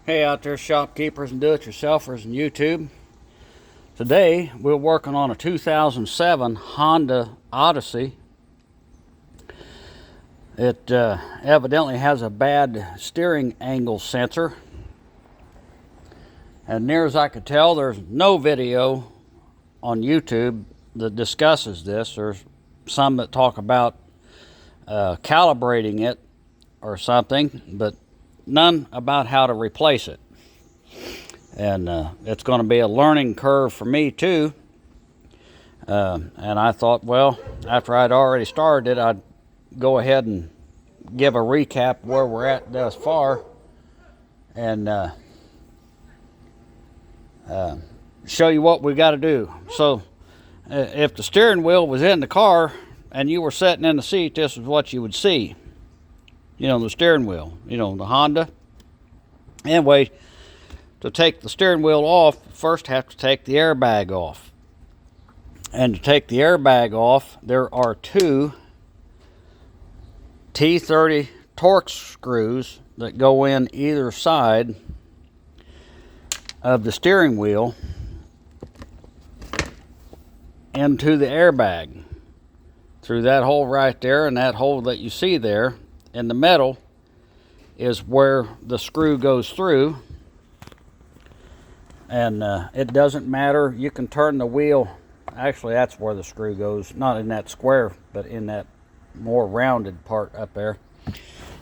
Hey out there, shopkeepers and do-it-yourselfers in YouTube. Today we're working on a 2007 Honda Odyssey. It evidently has a bad steering angle sensor. And near as I could tell, there's no video on YouTube that discusses this. There's some that talk about calibrating it or something, but none about how to replace it. And it's going to be a learning curve for me too. And I thought, well, after I'd already started it, I'd go ahead and give a recap where we're at thus far and show you what we got to do. So if the steering wheel was in the car and you were sitting in the seat, this is what you would see. You know, the steering wheel, you know, the Honda. Anyway, to take the steering wheel off, first have to take the airbag off. And to take the airbag off, there are two T30 Torx screws that go in either side of the steering wheel into the airbag. Through that hole right there and that hole that you see there in the metal is where the screw goes through. And it doesn't matter, you can turn the wheel, actually that's where the screw goes, not in that square, but in that more rounded part up there.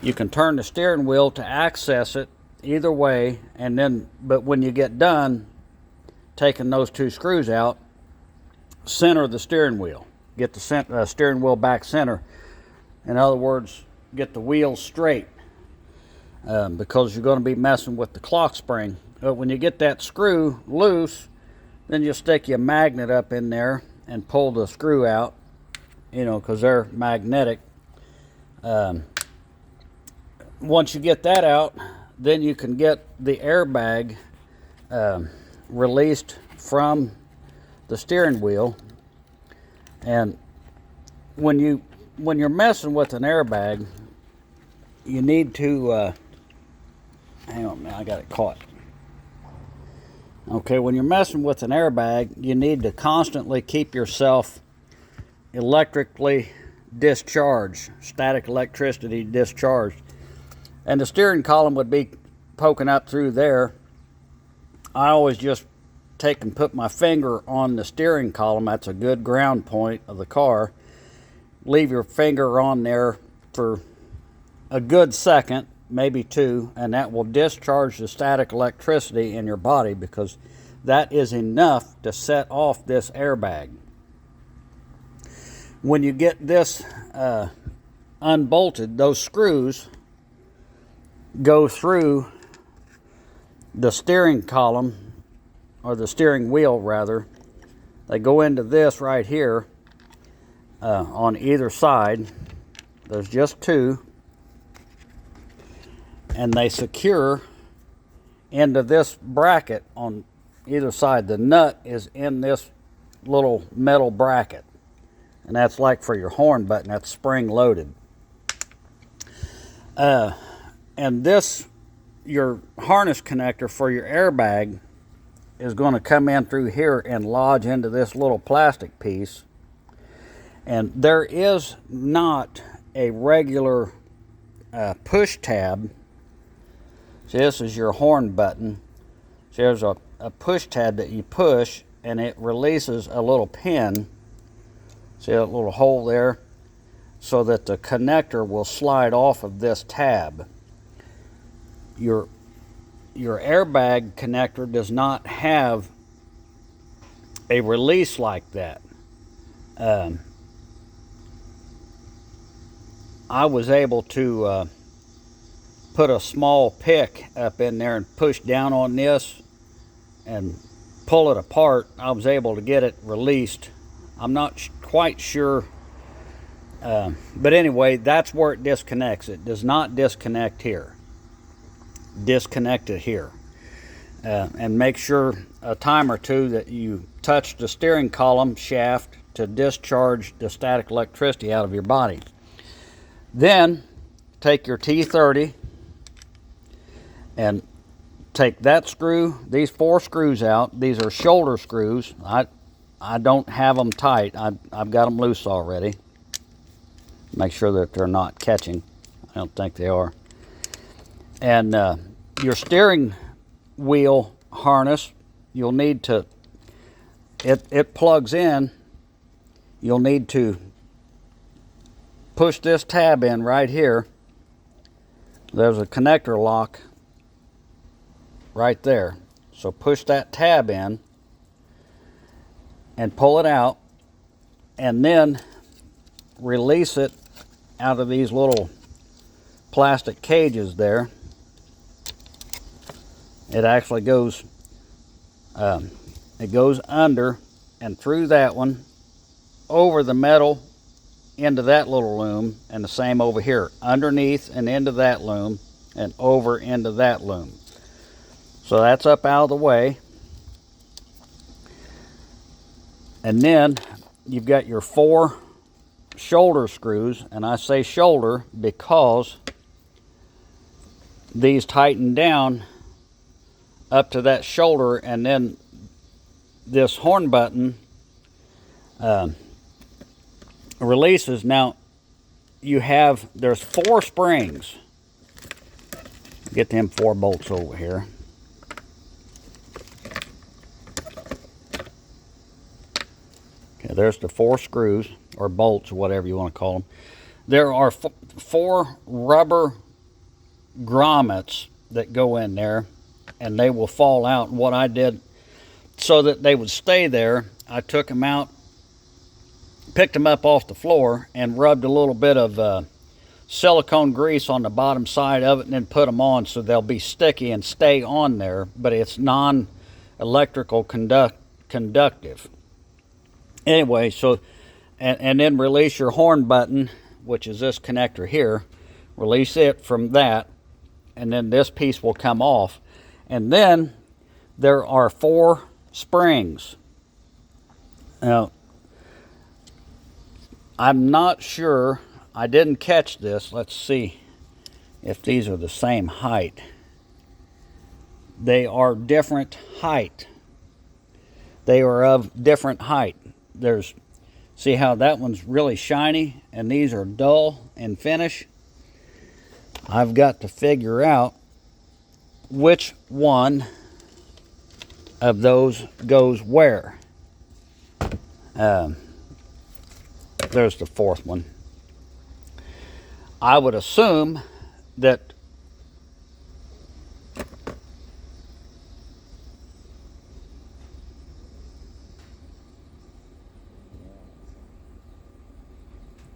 You can turn the steering wheel to access it either way, and then, but when you get done taking those two screws out, center the steering wheel. Get the steering wheel back center. In other words, get the wheels straight, because you're going to be messing with the clock spring. But when you get that screw loose, then you stick your magnet up in there and pull the screw out, you know, because they're magnetic. Once you get that out, then you can get the airbag released from the steering wheel. And when you're messing with an airbag, you need to hang on, man, I got it caught. Okay, when you're messing with an airbag, you need to constantly keep yourself electrically discharged, static electricity discharged. And the steering column would be poking up through there. I always just take and put my finger on the steering column. That's a good ground point of the car. Leave your finger on there for a good second, maybe two, and that will discharge the static electricity in your body, because that is enough to set off this airbag. When you get this unbolted, those screws go through the steering column, or the steering wheel rather. They go into this right here on either side. There's just two. And they secure into this bracket on either side. The nut is in this little metal bracket, and that's like for your horn button. That's spring loaded. And this, your harness connector for your airbag, is going to come in through here and lodge into this little plastic piece. And there is not a regular push tab. See, this is your horn button. So there's a push tab that you push, and it releases a little pin. See that little hole there? So that the connector will slide off of this tab. Your airbag connector does not have a release like that. I was able to put a small pick up in there and push down on this and pull it apart. I was able to get it released. I'm not quite sure, but anyway, that's where it disconnects. It does not disconnect here. Disconnect it here, and make sure a time or two that you touch the steering column shaft to discharge the static electricity out of your body. Then take your T30 and take that screw, these 4 screws out. These are shoulder screws. I don't have them tight. I've got them loose already. Make sure that they're not catching. I don't think they are. And your steering wheel harness, you'll need to, it plugs in. You'll need to push this tab in right here. There's a connector lock right there. So push that tab in and pull it out, and then release it out of these little plastic cages there. It actually goes, it goes under and through that one, over the metal, into that little loom, and the same over here, underneath and into that loom, and over into that loom. So that's up out of the way. And then you've got your 4 shoulder screws, and I say shoulder because these tighten down up to that shoulder, and then this horn button releases. Now there's 4 springs. Get them 4 bolts over here. Okay, there's the 4 screws, or bolts, or whatever you want to call them. There are 4 rubber grommets that go in there, and they will fall out. And what I did, so that they would stay there, I took them out, picked them up off the floor, and rubbed a little bit of silicone grease on the bottom side of it, and then put them on so they'll be sticky and stay on there, but it's non-electrical conductive. Anyway, so, and then release your horn button, which is this connector here. Release it from that, and then this piece will come off. And then there are 4 springs. Now, I'm not sure, I didn't catch this. Let's see if these are the same height. They are different height. They are of different height. See how that one's really shiny and these are dull in finish? I've got to figure out which one of those goes where. There's the 4th one. I would assume that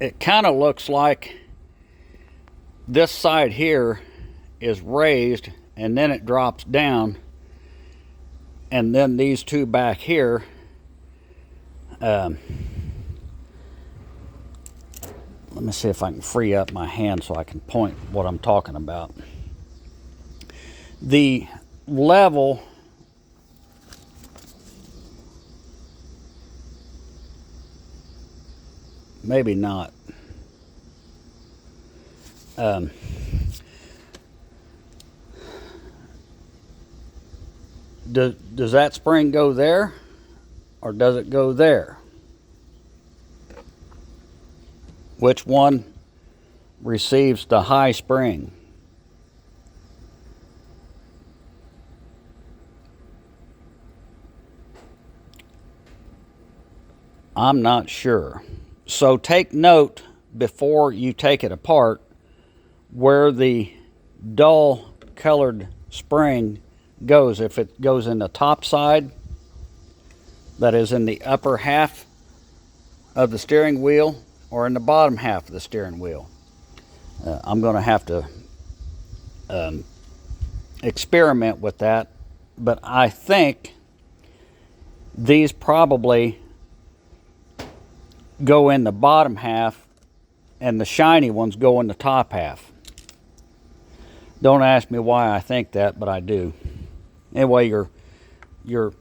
it kind of looks like this side here is raised and then it drops down, and then these 2 back here let me see if I can free up my hand so I can point what I'm talking about. The level maybe not. Does that spring go there, or does it go there? Which one receives the high spring? I'm not sure. So take note before you take it apart where the dull colored spring goes. If it goes in the top side, that is in the upper half of the steering wheel, or in the bottom half of the steering wheel. I'm going to have to experiment with that, but I think these probably go in the bottom half and the shiny ones go in the top half. Don't ask me why I think that, but I do. Anyway, your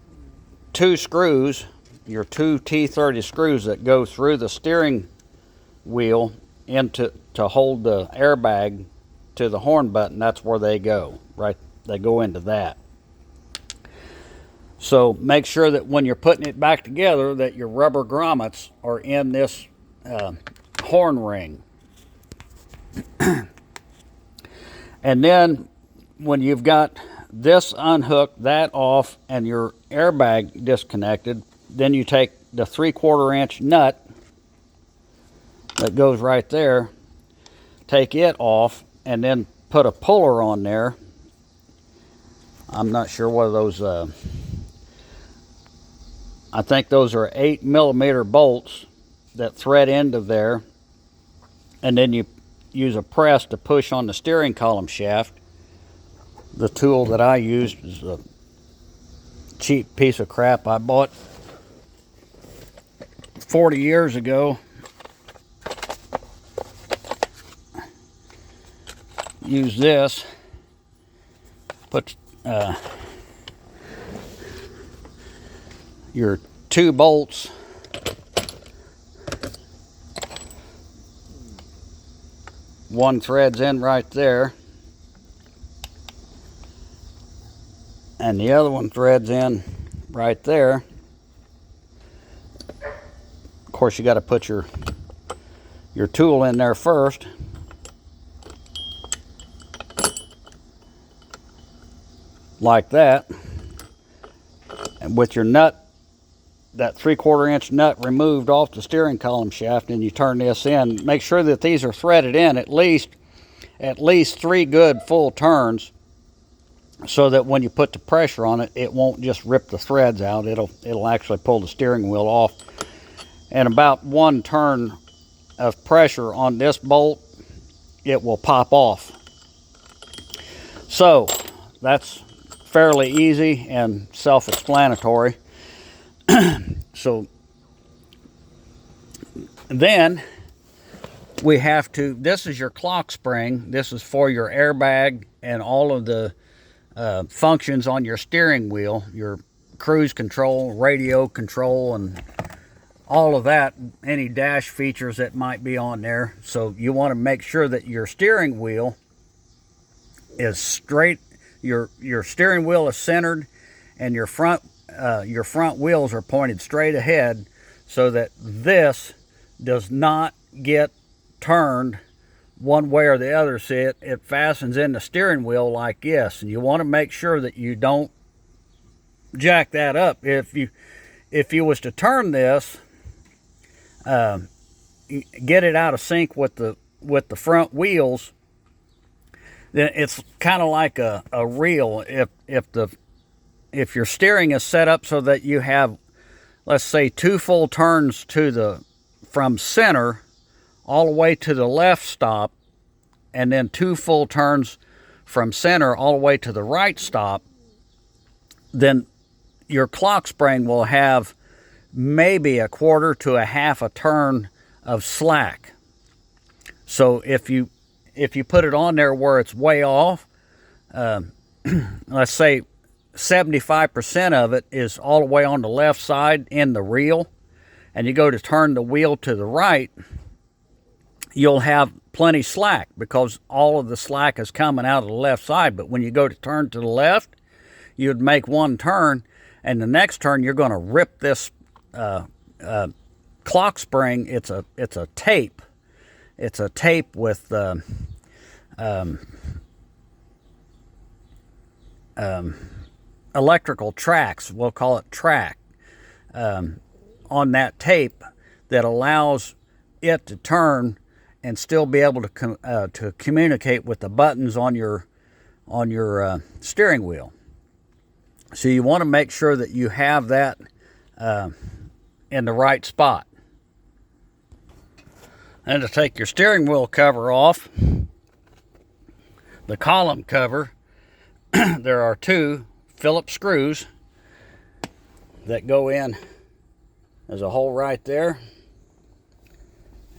2 screws, your 2 T30 screws that go through the steering wheel to hold the airbag to the horn button, that's where they go, right? They go into that. So make sure that when you're putting it back together that your rubber grommets are in this horn ring. And then when you've got this unhooked, that off, and your airbag disconnected, then you take the 3/4 inch nut that goes right there, take it off, and then put a puller on there. I'm not sure what those, I think those are 8mm bolts that thread into there, and then you use a press to push on the steering column shaft. The tool that I used is a cheap piece of crap I bought 40 years ago. Use this, put your 2 bolts one threads in right there, and the other one threads in right there. Of course, you got to put your tool in there first. Like that. And with your nut, that 3/4 inch nut removed off the steering column shaft, and you turn this in. Make sure that these are threaded in at least 3 good full turns, so that when you put the pressure on it, it won't just rip the threads out. It'll actually pull the steering wheel off. And about 1 turn of pressure on this bolt, it will pop off. So that's fairly easy and self-explanatory. So then we have to, this is your clock spring. This is for your airbag and all of the functions on your steering wheel, your cruise control, radio control, and all of that, any dash features that might be on there. So you want to make sure that your steering wheel is straight, your steering wheel is centered, and your front wheels are pointed straight ahead, so that this does not get turned one way or the other. See, it fastens in the steering wheel like this, and you want to make sure that you don't jack that up. If you was to turn this, get it out of sync with the front wheels, then it's kind of like a reel. If your steering is set up so that you have, let's say, 2 full turns from center all the way to the left stop, and then 2 full turns from center all the way to the right stop, then your clock spring will have maybe 1/4 to 1/2 a turn of slack. So if you put it on there where it's way off, let's say 75% of it is all the way on the left side in the reel, and you go to turn the wheel to the right, you'll have plenty slack because all of the slack is coming out of the left side. But when you go to turn to the left, you'd make 1 turn, and the next turn you're going to rip this clock spring. It's a tape. It's a tape with electrical tracks, we'll call it track, on that tape that allows it to turn and still be able to communicate with the buttons on your steering wheel. So you want to make sure that you have that in the right spot. And to take your steering wheel cover off, the column cover, there are 2 Phillips screws that go in. There's a hole right there,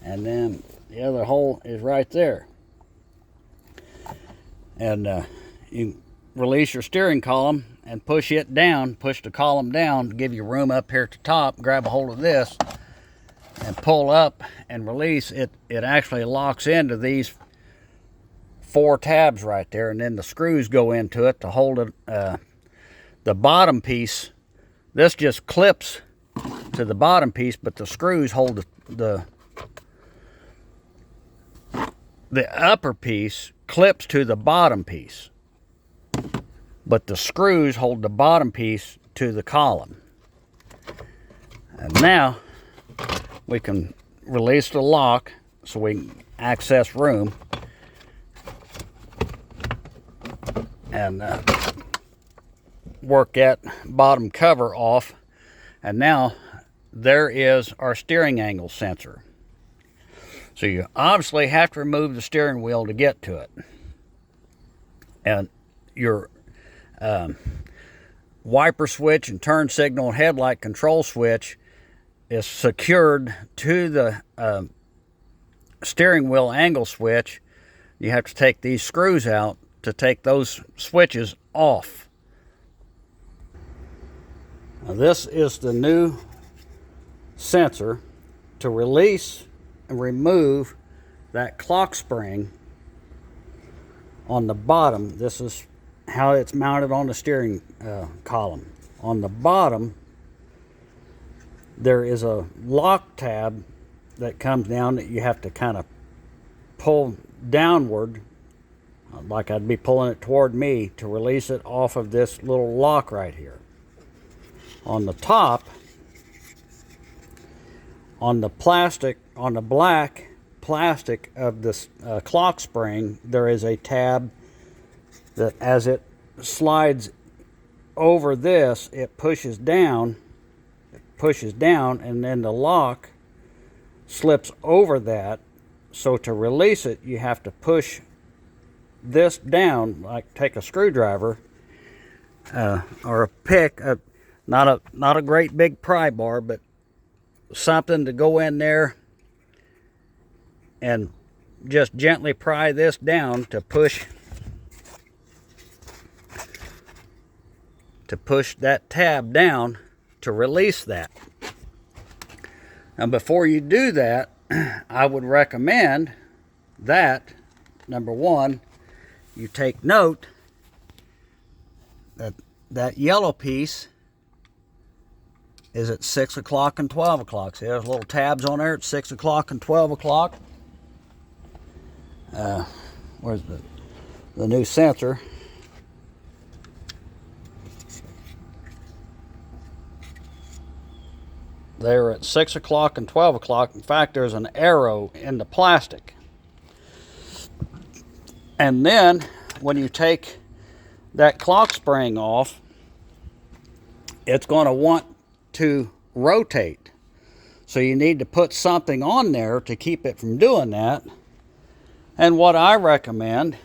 and then the other hole is right there. And you release your steering column and push it down, push the column down to give you room up here at the top. Grab a hold of this and pull up and release it. It actually locks into these 4 tabs right there, and then the screws go into it to hold it. The bottom piece This just clips to the bottom piece, but the screws hold the upper piece clips to the bottom piece, but the screws hold the bottom piece to the column. And now we can release the lock so we can access room and work that bottom cover off. And now there is our steering angle sensor. So you obviously have to remove the steering wheel to get to it. And your wiper switch and turn signal and headlight control switch is secured to the steering wheel angle switch. You have to take these screws out to take those switches off. Now this is the new sensor. To release and remove that clock spring on the bottom, this is how it's mounted on the steering column. On the bottom, there is a lock tab that comes down that you have to kind of pull downward, like I'd be pulling it toward me, to release it off of this little lock right here. On the top, on the plastic, on the black plastic of this clock spring, there is a tab that as it slides over this, it pushes down, and then the lock slips over that. So to release it, you have to push this down, like take a screwdriver or a pick, not a great big pry bar, but something to go in there and just gently pry this down to push that tab down to release that. Now before you do that, I would recommend that, number one, you take note that that yellow piece is at 6 o'clock and 12 o'clock. See, there's little tabs on there at 6 o'clock and 12 o'clock. Where's the new sensor? They're at 6 o'clock and 12 o'clock. In fact, there's an arrow in the plastic. And then when you take that clock spring off, it's going to want to rotate. So you need to put something on there to keep it from doing that. And what I recommend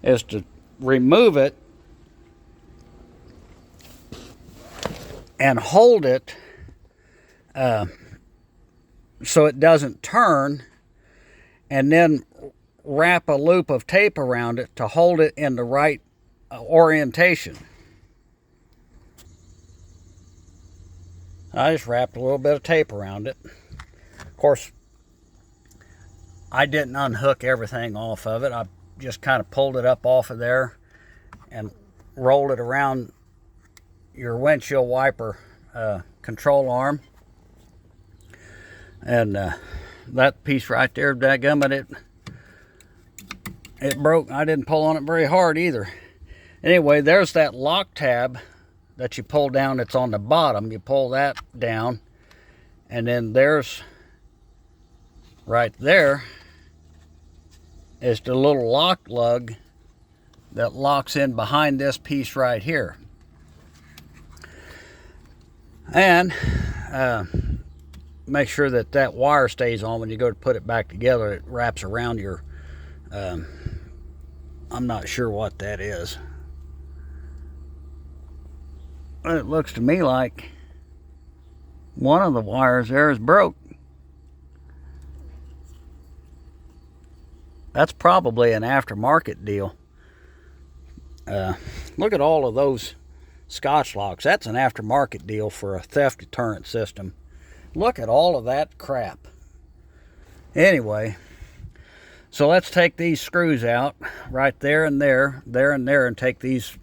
is to remove it and hold it so it doesn't turn, and then wrap a loop of tape around it to hold it in the right orientation. I just wrapped a little bit of tape around it. Of course, I didn't unhook everything off of it. I just kind of pulled it up off of there and rolled it around your windshield wiper control arm. And that piece right there, dadgummit, it broke. I didn't pull on it very hard either. Anyway, there's that lock tab that you pull down. It's on the bottom. You pull that down, and then there's right there is the little lock lug that locks in behind this piece right here. And make sure that that wire stays on when you go to put it back together. It wraps around your I'm not sure what that is. But it looks to me like one of the wires there is broke. That's probably an aftermarket deal. Look at all of those Scotch locks. That's an aftermarket deal for a theft deterrent system. Look at all of that crap. Anyway, so let's take these screws out right there and there, and take these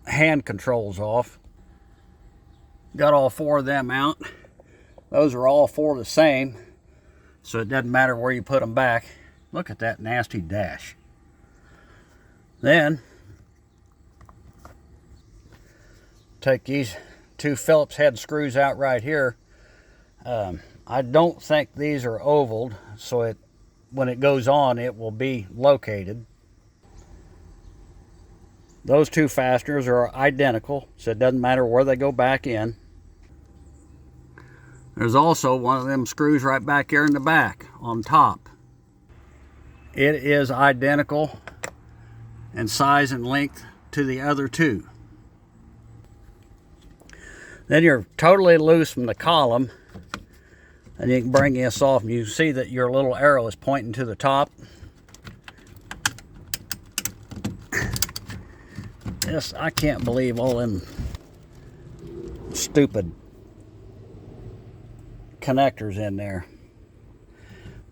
hand controls off. Got all 4 of them out. Those are all 4 the same, so it doesn't matter where you put them back. Look at that nasty dash. Then take these 2 Phillips head screws out right here. I don't think these are ovaled, so when it goes on, it will be located. Those 2 fasteners are identical, so it doesn't matter where they go back in. There's also one of them screws right back here in the back on top. It is identical in size and length to the other 2. Then you're totally loose from the column, and you can bring this off, and you see that your little arrow is pointing to the top. This, I can't believe all them stupid connectors in there.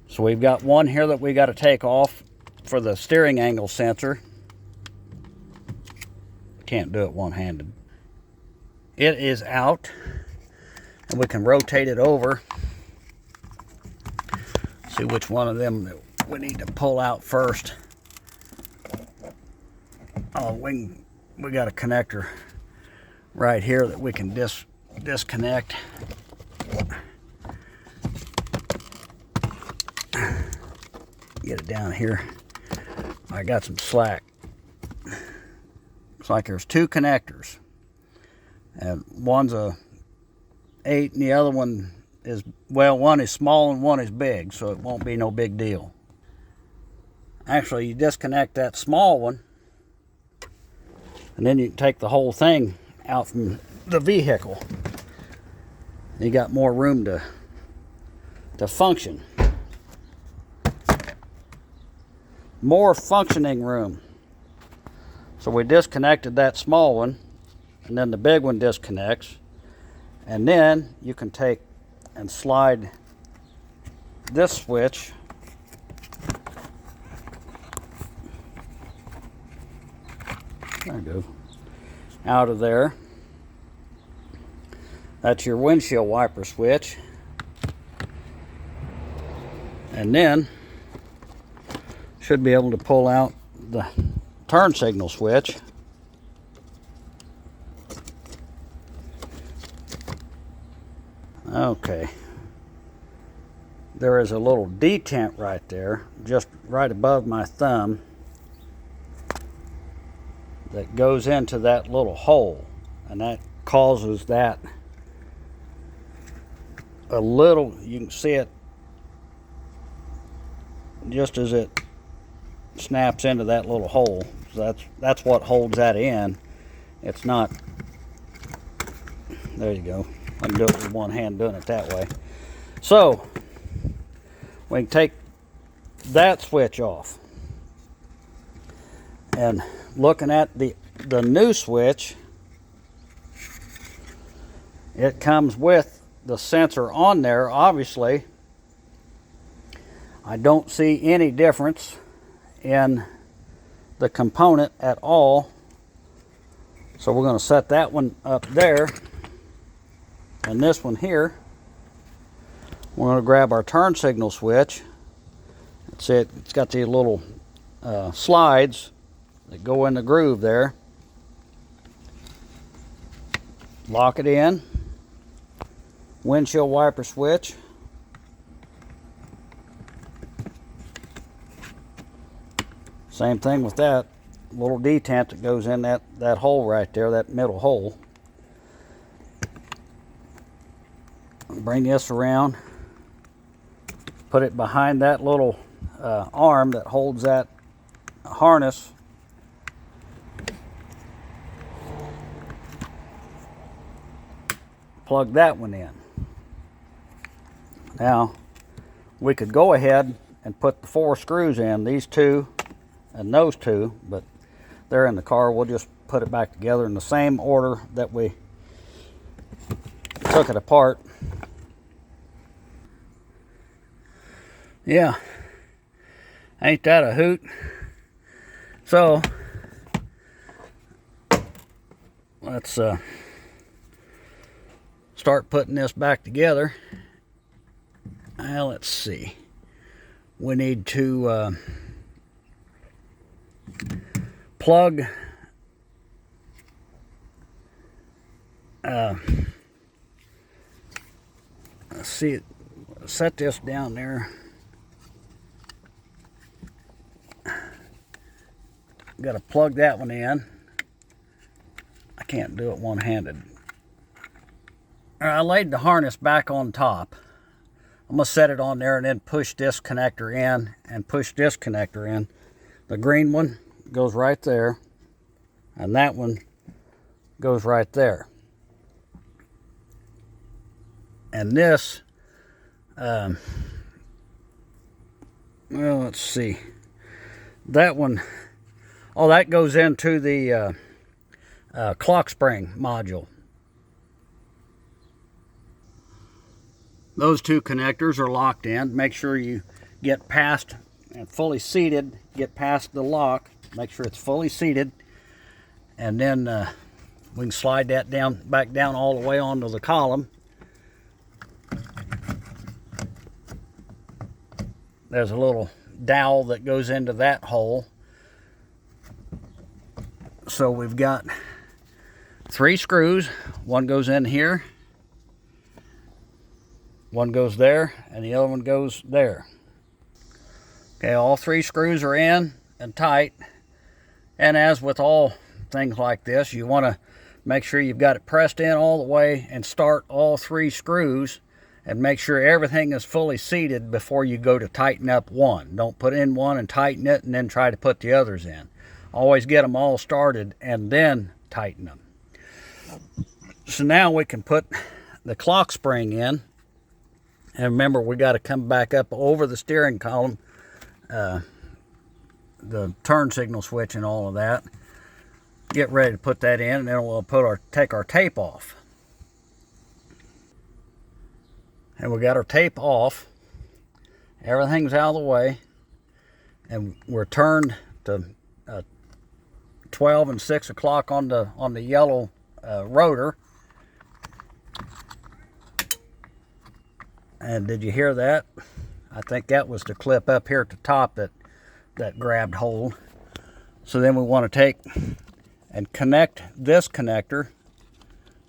So we've got one here that we got to take off for the steering angle sensor. Can't do it one-handed. It is out, and we can rotate it over. See which one of them we need to pull out first. Oh, we got a connector right here that we can disconnect. Get it down here. I got some slack. Looks like there's 2 connectors, and one's a 8 and the other one is, well, one is small and one is big, so it won't be no big deal. Actually, you disconnect that small one, and then you can take the whole thing out from the vehicle. You got more room to function. More functioning room. So we disconnected that small one, and then the big one disconnects, and then you can take and slide this switch there we go, out of there. That's your windshield wiper switch, and then should be able to pull out the turn signal switch. Okay, there is a little detent right there, just right above my thumb, that goes into that little hole, and that causes that a little, you can see it just as it snaps into that little hole. So that's what holds that in. It's not, there you go. I can do it with one hand doing it that way. So we can take that switch off, and looking at the new switch, it comes with the sensor on there. Obviously, I don't see any difference in the component at all, so we're going to set that one up there, and this one here, we're going to grab our turn signal switch. That's it. It's got these little slides that go in the groove there. Lock it in. Windshield wiper switch. Same thing with that little detent that goes in that hole right there, that middle hole. Bring this around, put it behind that little arm that holds that harness. Plug that one in. Now, we could go ahead and put the 4 screws in, these 2 and those 2, but they're in the car. We'll just put it back together in the same order that we took it apart. Yeah, ain't that a hoot? So let's start putting this back together. Now let's see. We need to plug let's see, set this down there. Got to plug that one in. I can't do it one-handed. I laid the harness back on top. I'm going to set it on there and then push this connector in and push this connector in. The green one goes right there, and that one goes right there. And this, well, let's see. That one, oh, that goes into the clock spring module. Those two connectors are locked in. Make sure you get past and fully seated, get past the lock, make sure it's fully seated, and then we can slide that down, back down all the way onto the column. There's a little dowel that goes into that hole. So we've got 3 screws. One goes in here, one goes there, and the other one goes there. Okay, all 3 screws are in and tight. And as with all things like this, you want to make sure you've got it pressed in all the way and start all 3 screws and make sure everything is fully seated before you go to tighten up one. Don't put in one and tighten it and then try to put the others in. Always get them all started and then tighten them. So now we can put the clock spring in. And remember, we got to come back up over the steering column, the turn signal switch and all of that. Get ready to put that in, and then we'll take our tape off. And we got our tape off. Everything's out of the way, and we're turned to 12 and 6 o'clock on the yellow rotor. And did you hear that? I think that was the clip up here at the top that grabbed hold. So then we want to take and connect this connector.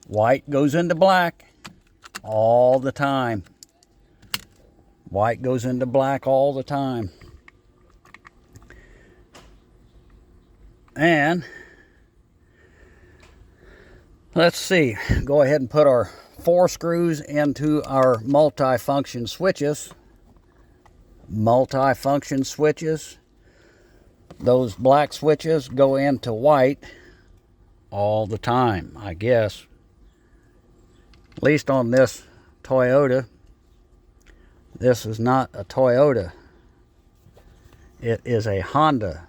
White goes into black all the time. White goes into black all the time. And let's see, go ahead and put our 4 screws into our multi-function switches. Multi-function switches. Those black switches go into white all the time, I guess. At least on this Toyota. This is not a Toyota. It is a Honda.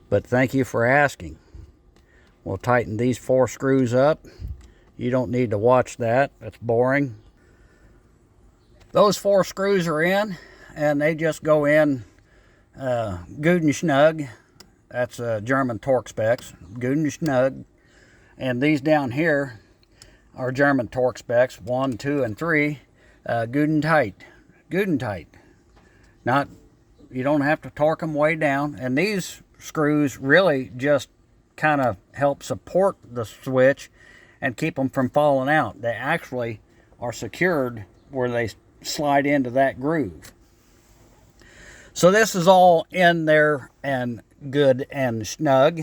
But thank you for asking. We'll tighten these 4 screws up. You don't need to watch that. That's boring. Those 4 screws are in, and they just go in good and snug. That's German torque specs. Good and snug. And these down here are German torque specs. 1, 2, and 3. Good and tight. Good and tight. You don't have to torque them way down. And these screws really just kind of help support the switch and keep them from falling out. They actually are secured where they slide into that groove. So this is all in there and good and snug.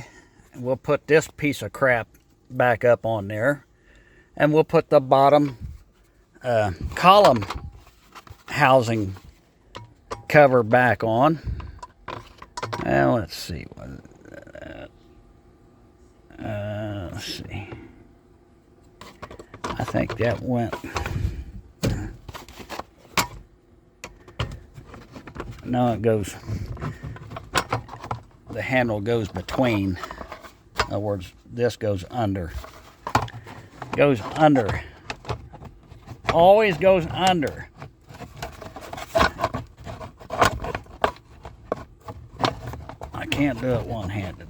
We'll put this piece of crap back up on there, and we'll put the bottom column housing cover back on. Now let's see. Let's see. I think that went. No, it goes. The handle goes between. In other words, this goes under. Goes under. Always goes under. I can't do it one-handed.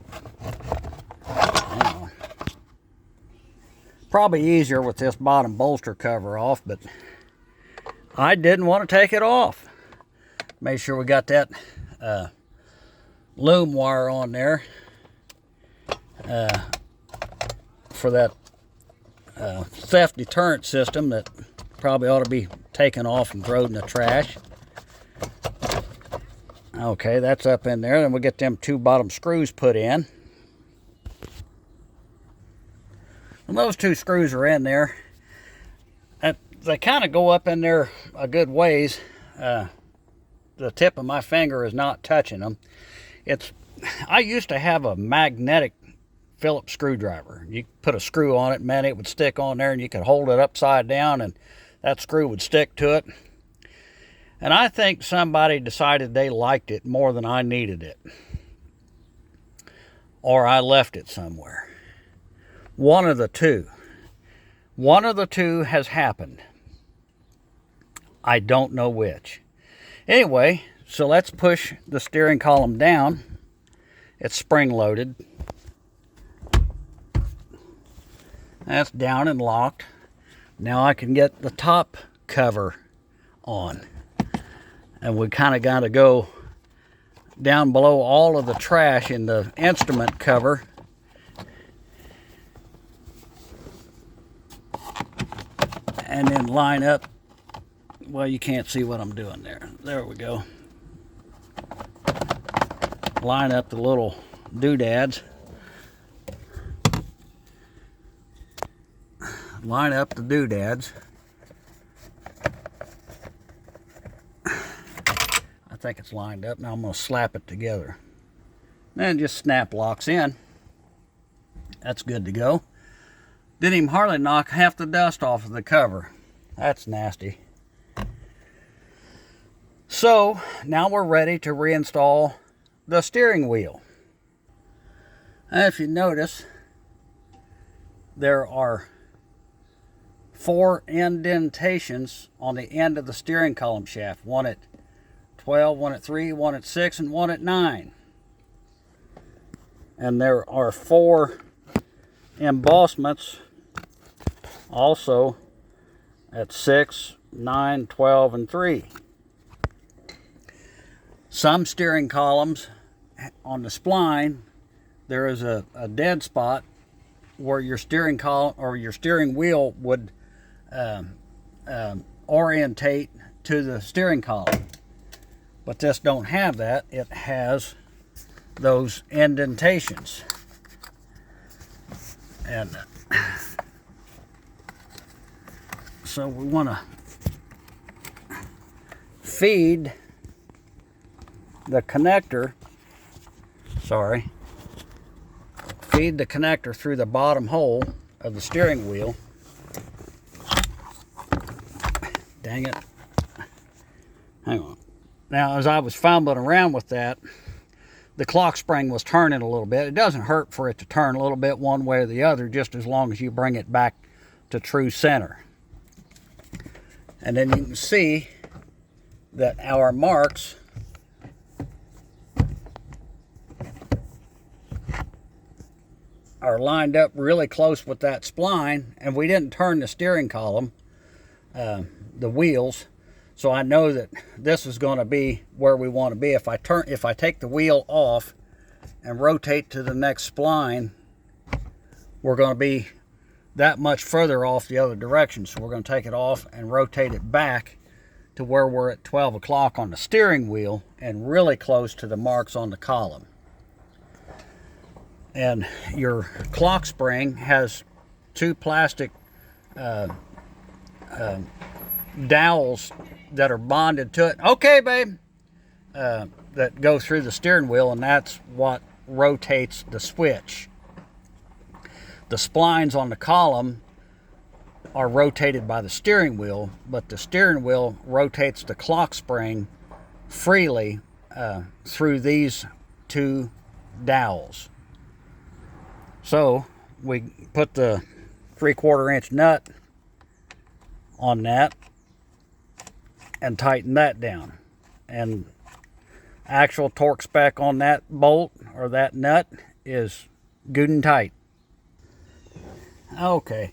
probably easier with this bottom bolster cover off, but I didn't want to take it off. Make sure we got that loom wire on there for that theft deterrent system that probably ought to be taken off and thrown in the trash. Okay, that's up in there. Then we'll get them 2 bottom screws put in. And those 2 screws are in there. They kind of go up in there a good ways. The tip of my finger is not touching them. I used to have a magnetic Phillips screwdriver. You put a screw on it, man, it would stick on there, and you could hold it upside down and that screw would stick to it. And I think somebody decided they liked it more than I needed it. Or I left it somewhere. One of the two. One of the two has happened. I don't know which. Anyway, so let's push the steering column down. It's spring loaded. That's down and locked. Now I can get the top cover on. And we kind of got to go down below all of the trash in the instrument cover. And then line up. Well, you can't see what I'm doing there. There we go. Line up the little doodads. Line up the doodads. I think it's lined up. Now I'm going to slap it together. Then it just snap locks in. That's good to go. Didn't even hardly knock half the dust off of the cover. That's nasty. So now we're ready to reinstall the steering wheel. And if you notice, there are 4 indentations on the end of the steering column shaft. One at 12, one at 3, one at 6, and one at 9. And there are 4 embossments also at 6, 9, 12, and 3. Some steering columns on the spline, there is a dead spot where your steering column or your steering wheel would orientate to the steering column. But this don't have that. It has those indentations. And so we want to feed the connector, feed the connector through the bottom hole of the steering wheel. Dang it. Hang on. Now, as I was fumbling around with that, the clock spring was turning a little bit. It doesn't hurt for it to turn a little bit one way or the other, just as long as you bring it back to true center. And then you can see that our marks are lined up really close with that spline, and we didn't turn the steering column, the wheels, so I know that this is going to be where we want to be. If I take the wheel off and rotate to the next spline, we're going to be that much further off the other direction. So we're going to take it off and rotate it back to where we're at 12 o'clock on the steering wheel and really close to the marks on the column. And your clock spring has 2 plastic dowels that are bonded to it. Okay, babe. That go through the steering wheel, and that's what rotates the switch. The splines on the column are rotated by the steering wheel, but the steering wheel rotates the clock spring freely through these 2 dowels. So we put the 3/4 inch nut on that and tighten that down. And actual torque spec on that bolt or that nut is good and tight. Okay,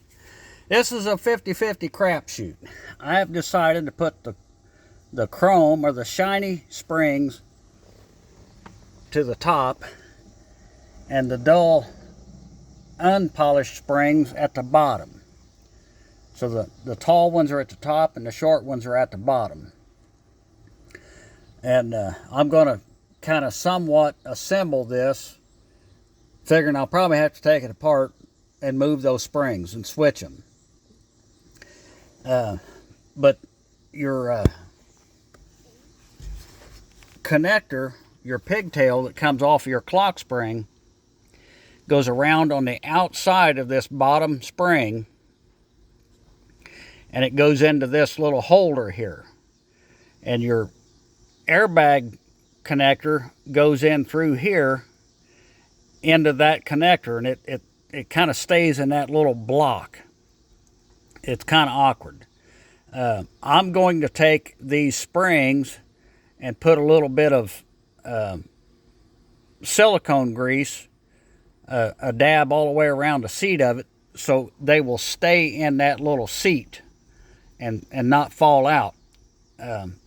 This is a 50-50 crapshoot. I have decided to put the chrome or the shiny springs to the top and the dull unpolished springs at the bottom. So the tall ones are at the top and the short ones are at the bottom. And I'm going to kind of somewhat assemble this, figuring I'll probably have to take it apart and move those springs and switch them. But your connector, your pigtail that comes off of your clock spring, goes around on the outside of this bottom spring, and it goes into this little holder here. And your airbag connector goes in through here into that connector, and it kind of stays in that little block. It's kind of awkward. I'm going to take these springs and put a little bit of silicone grease, a dab all the way around the seat of it, so they will stay in that little seat and not fall out.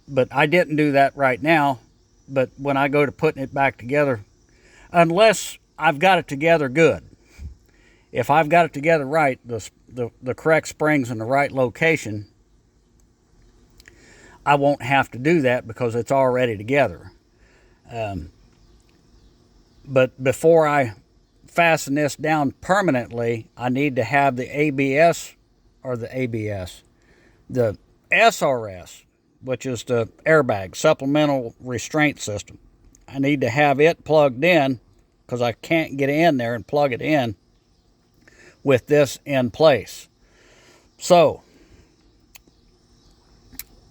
But I didn't do that right now. But when I go to putting it back together, unless I've got it together good, if I've got it together right, the correct springs in the right location, I won't have to do that because it's already together. But before I fasten this down permanently, I need to have the the SRS, which is the airbag, supplemental restraint system. I need to have it plugged in because I can't get in there and plug it in with this in place. So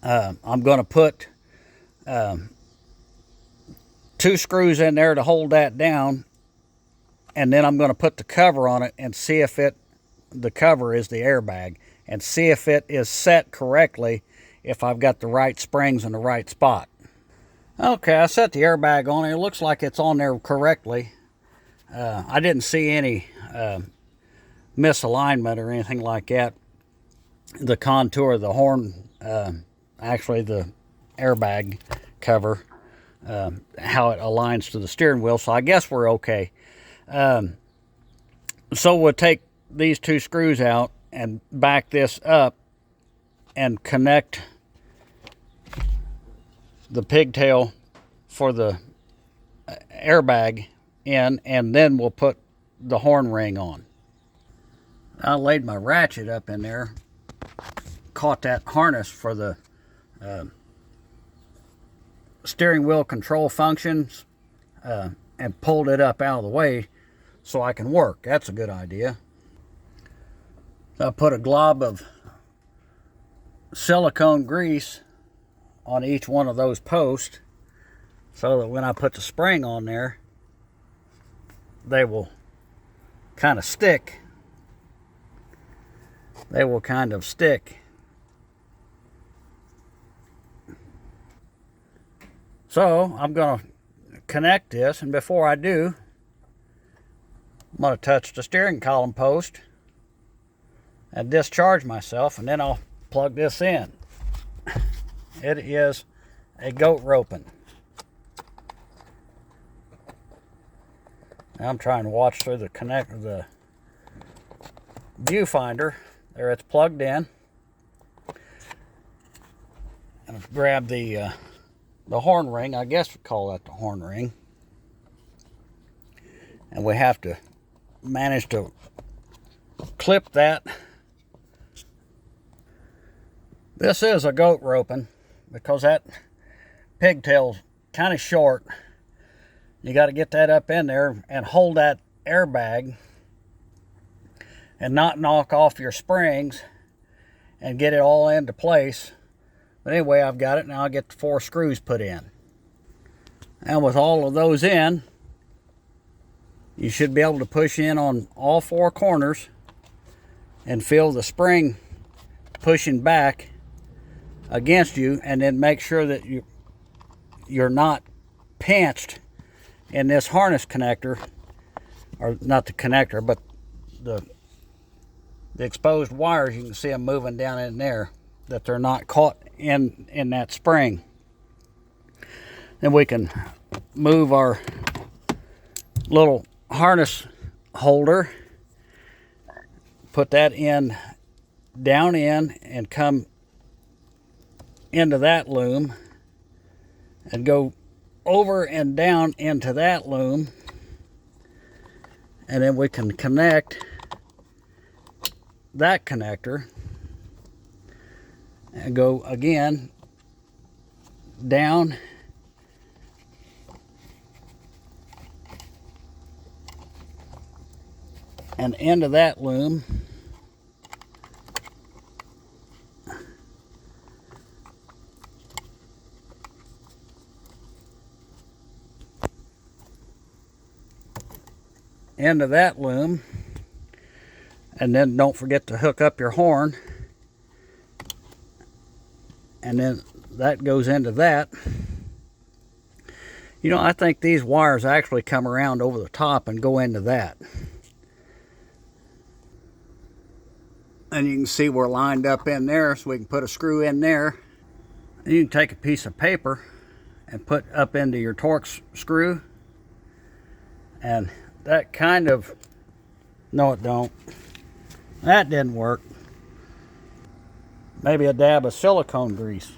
I'm going to put 2 screws in there to hold that down, and then I'm going to put the cover on it and see if the cover is the airbag, and see if it is set correctly, if I've got the right springs in the right spot. Okay, I set the airbag on. It looks like it's on there correctly. I didn't see any misalignment or anything like that. The contour of the horn, actually the airbag cover, how it aligns to the steering wheel, so I guess we're okay. So we'll take these 2 screws out and back this up and connect the pigtail for the airbag in, and then we'll put the horn ring on. I laid my ratchet up in there, caught that harness for the steering wheel control functions, and pulled it up out of the way so I can work. That's a good idea. I put a glob of silicone grease on each one of those posts so that when I put the spring on there, they will kind of stick. They will kind of stick. So I'm going to connect this, and before I do, I'm going to touch the steering column post and discharge myself, and then I'll plug this in. It is a goat roping. Now I'm trying to watch through the viewfinder. There, it's plugged in. And I've grabbed the horn ring. I guess we call that the horn ring. And we have to manage to clip that. This is a goat roping because that pigtail's kind of short. You got to get that up in there and hold that airbag and not knock off your springs and get it all into place. But anyway, I've got it. Now I'll get the 4 screws put in. And with all of those in, you should be able to push in on all 4 corners and feel the spring pushing back against you, and then make sure that you're not pinched in this harness connector, or not the connector, but the the exposed wires, you can see them moving down in there, that they're not caught in that spring. Then we can move our little harness holder, put that in, down in, and come into that loom, and go over and down into that loom, and then we can connect that connector and go again down and into that loom, into that loom, and then don't forget to hook up your horn, and then that goes into that. You know, I think these wires actually come around over the top and go into that. And you can see we're lined up in there, so we can put a screw in there. And you can take a piece of paper and put up into your Torx screw, and that kind of, no it don't, that didn't work. Maybe a dab of silicone grease.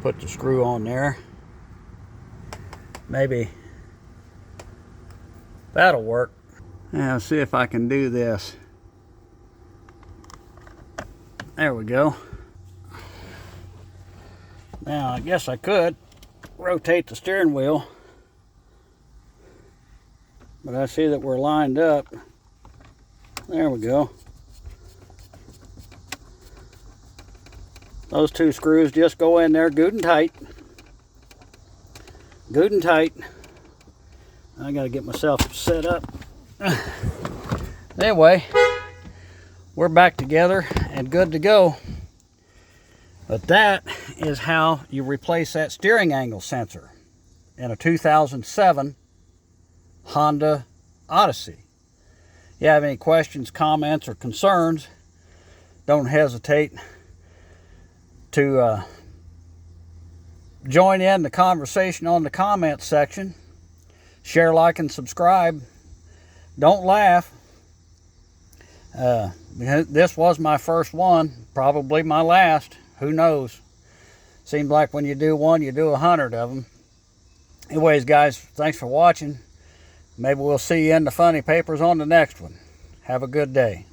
Put the screw on there. Maybe that'll work. Now let's see if I can do this. There we go. Now I guess I could rotate the steering wheel, but I see that we're lined up. There we go. Those two screws just go in there good and tight. Good and tight. I gotta get myself set up. Anyway, we're back together and good to go. But that is how you replace that steering angle sensor in a 2007 Honda Odyssey. If you have any questions, comments, or concerns, don't hesitate to join in the conversation on the comments section. Share, like, and subscribe. Don't laugh. This was my first one, probably my last. Who knows? Seems like when you do one, you do 100 of them. Anyways, guys, thanks for watching. Maybe we'll see you in the funny papers on the next one. Have a good day.